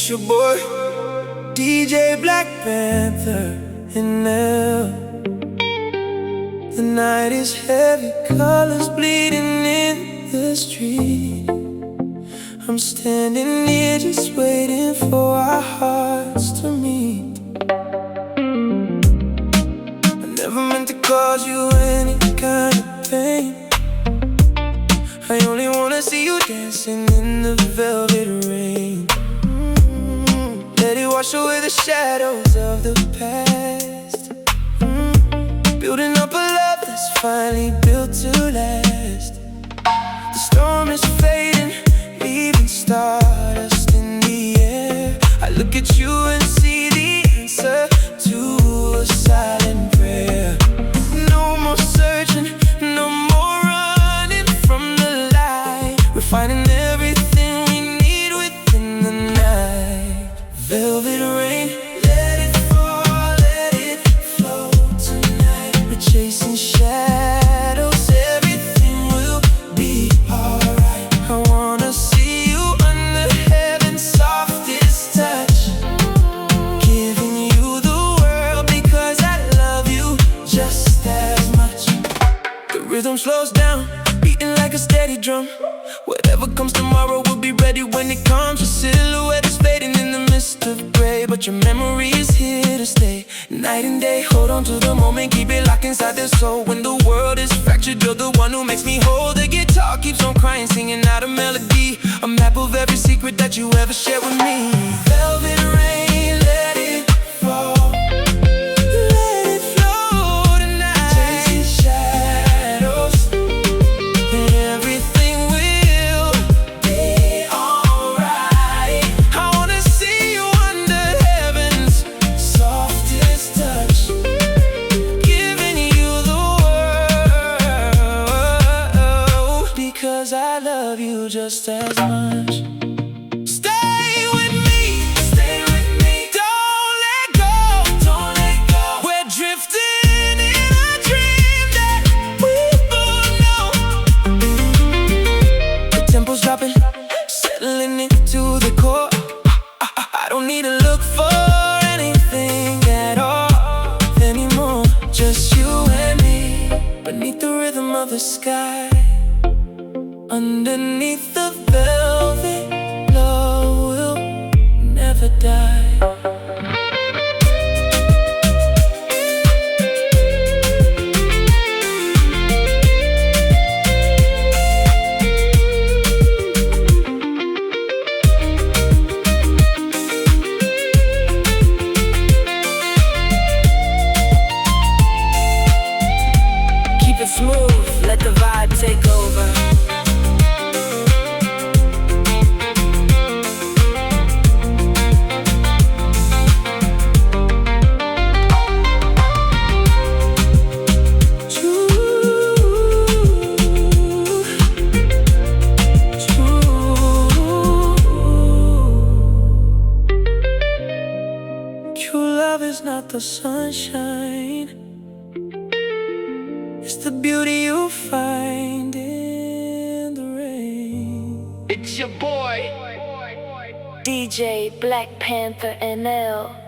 It's your boy, DJ BlackPantherNL. The night is heavy, colors bleeding in the street. I'm standing here just waiting for our hearts to meet. I never meant to cause you any kind of pain. I only wanna see you dancing in the velvet rain. Let it wash away the shadows of the past. Building up a love that's finally built to last. The storm is fading, leaving stardust in the air. I look at you and see the answer to a silent prayer. No more searching, no more running from the light. We're finding everything we need within the night. Velvet rain, let it fall, let it flow tonight. We're chasing shadows, everything will be alright. I wanna see you under heaven's softest touch, giving you the world because I love you just as much. The rhythm slows down, beating like a steady drum. Whatever comes tomorrow, we'll be ready when it comes. Your silhouette is fading in the mist of gray, but your memory is here to stay. Night and day, hold on to the moment, keep it locked inside the soul. When the world is fractured, you're the one who makes me whole. The guitar keeps on crying, singing out a melody, a map of every secret that you ever shared with me. Velvet rain, let it fall. Let it flow tonight. Chasing shadows, and everything will be alright. I wanna see you under heaven's softest touch, giving you the world because I love you just as much. Stay with me, don't let go, We're drifting in a dream that we both know. The tempo's dropping, settling into the core. I don't need to look for anything at all anymore. Just you and me, beneath the rhythm of the sky. Underneath the velvet, love will never die. Keep it smooth, let the vibe take over. True love is not the sunshine, it's the beauty you find in the rain. It's your boy, DJ BlackPantherNL.